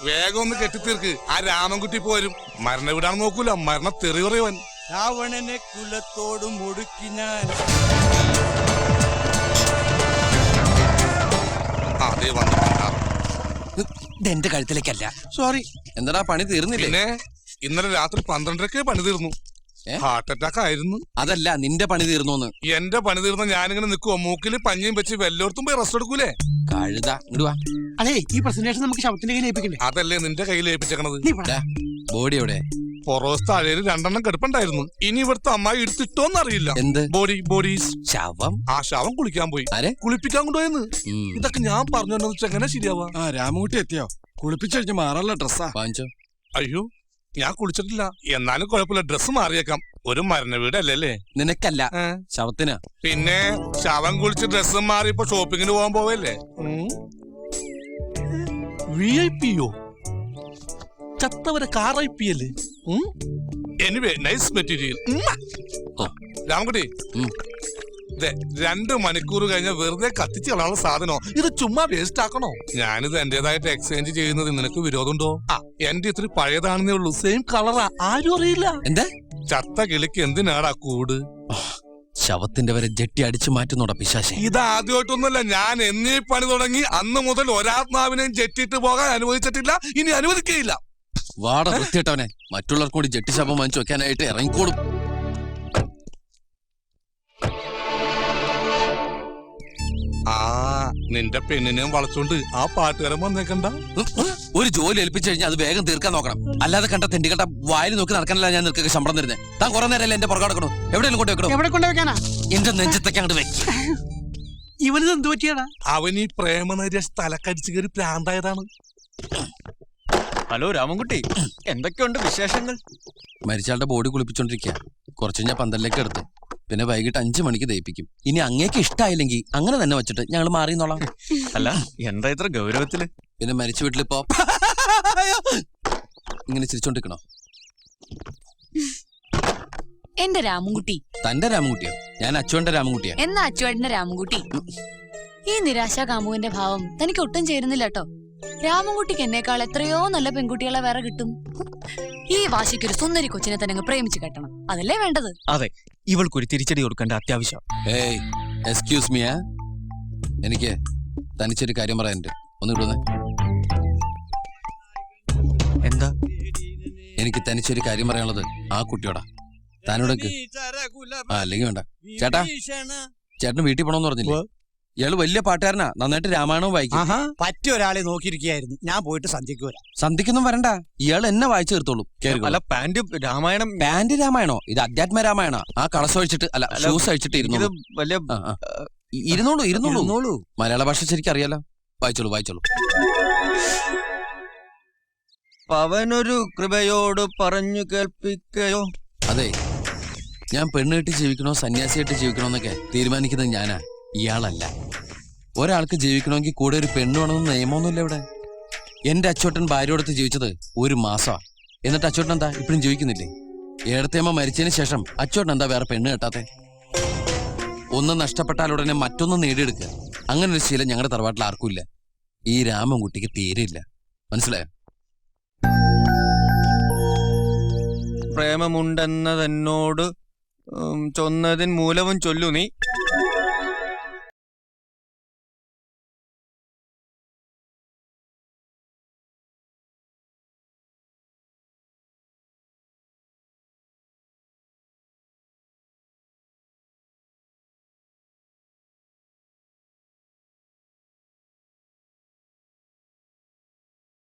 വേഗം ഒന്ന് കെട്ടിത്തീർക്ക്. ആ രാമൻകുട്ടി പോരും. മരണ വിടാൻ നോക്കൂല, മരണ തെറി പറയുവൻ. രാവണനെ കുലത്തോട് മുടുക്കി ഞാൻ. അതേ വന്നു. എന്റെ കഴുത്തിലേക്കല്ല. സോറി. എന്താടാ പണി തീർന്നില്ലേ? പിന്നെ ഇന്നലെ രാത്രി 12:30 പണി തീർന്നു. ഹാർട്ട് അറ്റാക്ക് ആയിരുന്നു. അതല്ല, നിന്റെ പണി തീർന്നു. എന്റെ പണി തീർന്ന ഞാനിങ്ങനെ നിൽക്കുവോ? മൂക്കില് പഞ്ഞിയും വെച്ച് വെല്ലോടത്തും പോയി റെസ്റ്റ് എടുക്കൂലേ? കഴുത ഇടുവാ. അതെ, ഈ പ്രസന്റേഷൻ നമുക്ക് ശവത്തിന്റെ കയ്യിൽ ഏൽപ്പിക്കണ്ടേ? അതല്ലേ നിന്റെ കയ്യിൽ ഏൽപ്പിച്ചേക്കണത്. ബോഡി എവിടെ? പുറവസ്ഥ അഴയിൽ 2 കെടുപ്പുണ്ടായിരുന്നു. ഇനി ഇവിടുത്തെ അമ്മായി എടുത്തിട്ടോന്നറിയില്ല. എന്ത് ബോഡീസ്? ശവം. ആ ശവം കുളിക്കാൻ പോയി. കുളിപ്പിക്കാൻ കൊണ്ടുപോയെന്ന്. ഇതൊക്കെ ഞാൻ പറഞ്ഞോന്ന് വെച്ചാൽ എങ്ങനെ ശരിയാവാ? രാമകുട്ടി എത്തിയോ? കുളിപ്പിച്ചു കഴിഞ്ഞ് മാറാനുള്ള ഡ്രസ്സാ. അയ്യോ, ഞാൻ കുളിച്ചിട്ടില്ല. എന്നാലും കുഴപ്പമില്ല, ഡ്രസ് മാറിയേക്കാം. ഒരു മരണ വീടല്ലേ? നിനക്കല്ല, ശവത്തിന്. പിന്നെ ശവം കുളിച്ച് ഡ്രസ്സ് മാറി ഇപ്പൊ ഷോപ്പിങ്ങിന് പോകാൻ പോവല്ലേ? VIP-യോ? ചത്തവരെ RIP അല്ലേ? Anyway, nice material. രാമൻകുട്ടി, 2 മണിക്കൂർ കഴിഞ്ഞ വെറുതെ കത്തിച്ച് കളയാനുള്ള സാധനോ? ഇത് ചുമ്മാ വേസ്റ്റ് ആക്കണോ? ഞാനിത് എന്റേതായിട്ട് എക്സ്ചേഞ്ച് ചെയ്യുന്നത് നിനക്ക് വിരോധമുണ്ടോ? എന്റെ ഇത്തിരി പഴയതാണെന്നേ ഉള്ളൂ. സെയിം കളറാ, ആരും അറിയില്ല. എന്താ? ചത്ത കിളിക്ക് എന്തിനാടാ കൂട്? ശവത്തിന്റെ വരെ ജെട്ടി അടിച്ചു മാറ്റുന്നോടാ പിശാചേ. ഇത് ആദ്യമായിട്ടൊന്നുമല്ല. ഞാൻ എന്നീ പണി തുടങ്ങി അന്ന് മുതൽ ഒരാത്മാവിനെയും ജെട്ടിട്ട് പോകാൻ അനുവദിച്ചിട്ടില്ല, ഇനി അനുവദിക്കുകയില്ല. വാട വൃത്തിയിട്ടവനെ. മറ്റുള്ളവർക്ക് കൂടി ജെട്ടി ശവം വാങ്ങിച്ചു വെക്കാനായിട്ട് ഇറങ്ങിക്കോടും. നിന്റെ പെണ്ണിനെയും വളച്ചോണ്ട് ആ പാട്ടുകാരൻ വന്നേക്കണ്ട. ഒരു ജോലി ഏൽപ്പിച്ചു കഴിഞ്ഞാൽ അത് വേഗം തീർക്കാൻ നോക്കണം. അല്ലാതെ കണ്ട തെണ്ടി കണ്ട വായിൽ നോക്കി നടക്കാനല്ല ഞാൻ നിനക്ക് ശമ്പളം തരുന്നേ. താൻ കുറെ നേരമല്ലേ എന്റെ പുറകെ നടക്കണോ? എവിടെയെങ്കിലും കൊണ്ടുവെക്കണോ? എന്റെ നെഞ്ചത്തൊക്കെ അങ്ങോട്ട് വെക്കും. ഇവനിത് എന്ത് പറ്റിയാടാ? അവൻ ഈ പ്രേമനരിയ തലക്കടിച്ചു കയറി പ്രാന്തായതാണ്. ഹലോ രാമൻകുട്ടി, എന്തൊക്കെയുണ്ട് വിശേഷങ്ങൾ? മരിച്ചാളുടെ ബോഡി കുളിപ്പിച്ചോണ്ടിരിക്കുക. കുറച്ച് ഞാൻ പന്തലിലേക്ക് എടുത്തു. പിന്നെ വൈകിട്ട് 5 മണിക്ക് ദയിപ്പിക്കും. ഇനി അങ്ങേക്ക് ഇഷ്ടമായില്ലെങ്കിൽ അങ്ങനെ തന്നെ വെച്ചിട്ട് ഞങ്ങൾ മാറിന്നോളാം. അല്ല, എന്താ ഇത്ര ഗൗരവത്തില്? പിന്നെ മരിച്ച വീട്ടിലിപ്പോ ഇങ്ങനെ ചിരിച്ചോണ്ടിരിക്കണോ? എന്റെ രാമൻകുട്ടി. തന്റെ രാമൻകുട്ടിയോ? ഞാൻ അച്ചുവന്റെ രാമൻകുട്ടിയാ. എന്നാ അച്ചുവേട്ടന്റെ രാമൻകുട്ടി. ഈ നിരാശാ കാമുവിന്റെ ഭാവം തനിക്ക് ഒട്ടും ചേരുന്നില്ല കേട്ടോ. രാമൻകുട്ടിക്ക് എന്നേക്കാൾ എത്രയോ നല്ല പെൺകുട്ടികളെ വേറെ കിട്ടും. ഈ വാശിക്കൊരു സുന്ദരി കൊച്ചിനെ തന്നെ പ്രേമിച്ച് കെട്ടണം, അതല്ലേ വേണ്ടത്? അതെ, ഇവൾക്കൊരു തിരിച്ചടി കൊടുക്കേണ്ട അത്യാവശ്യം. ഏയ്, എക്സ്ക്യൂസ് മീ. എനിക്ക് തനിച്ചൊരു കാര്യം പറയാനുണ്ട്. ഒന്ന് കിട്ടുന്നേ. എന്താ? എനിക്ക് തനിച്ചൊരു കാര്യം പറയാനുള്ളത് ആ കുട്ടിയോടാ. താനോടൊക്കെ അല്ലെങ്കിൽ വേണ്ട. ചേട്ടന് വീട്ടിൽ പോണോന്ന് പറഞ്ഞില്ലേ? ഇയാള് വലിയ പാട്ടുകാരനാ, നന്നായിട്ട് രാമായണവും വായിക്കും. പറ്റിയ ഒരാളെ നോക്കിയിരിക്കുകയായിരുന്നു. ഞാൻ പോയിട്ട് സന്ധ്യക്ക് വരാം. സന്ധ്യക്കൊന്നും വരണ്ട, ഇയാൾ എന്നെ വായിച്ചു തീർത്തോളൂ. പാന്റ് രാമായണം. പാന്റ് രാമായണോ? ഇത് അധ്യാത്മ രാമായണ. ആ കളസം അഴിച്ചിട്ട് അല്ല, ഷൂസ് അഴിച്ചിട്ട് ഇരുന്നോളൂ. മലയാള ഭാഷ ശരിക്കും അറിയാലോ. വായിച്ചോളൂ. പവനൊരു കൃപയോട് പറഞ്ഞു കേൾപ്പിക്കയോ? അതെ, ഞാൻ പെണ്ണ് കെട്ടി ജീവിക്കണോ സന്യാസിയായിട്ട് ജീവിക്കണോ എന്നൊക്കെ തീരുമാനിക്കുന്നത് ഞാനാ, ഇയാളല്ല. ഒരാൾക്ക് ജീവിക്കണമെങ്കിൽ കൂടെ ഒരു പെണ്ണ് വേണമെന്ന് നിയമമൊന്നുമില്ല ഇവിടെ. എന്റെ അച്ചോട്ടൻ ഭാര്യയോടത്ത് ജീവിച്ചത് 1 മാസമാ. എന്നിട്ട് അച്ചോട്ടൻ എന്താ ഇപ്പോഴും ജീവിക്കുന്നില്ലേ? ഏടത്തേമ്മ മരിച്ചതിന് ശേഷം അച്ചോട്ടൻ എന്താ വേറെ പെണ്ണ് കെട്ടാത്തെ? ഒന്ന് നഷ്ടപ്പെട്ടാൽ ഉടനെ മറ്റൊന്ന് നേടിയെടുക്കുക. അങ്ങനെ ഒരു ശീലം ഞങ്ങളുടെ തറവാട്ടിൽ ആർക്കും ഇല്ല. ഈ രാമൻകുട്ടിക്ക് തീരെയില്ല. മനസ്സിലായോ? പ്രേമമുണ്ടെന്നതെന്നോട് ചൊന്നതിൻ മൂലവും ചൊല്ലു നീ.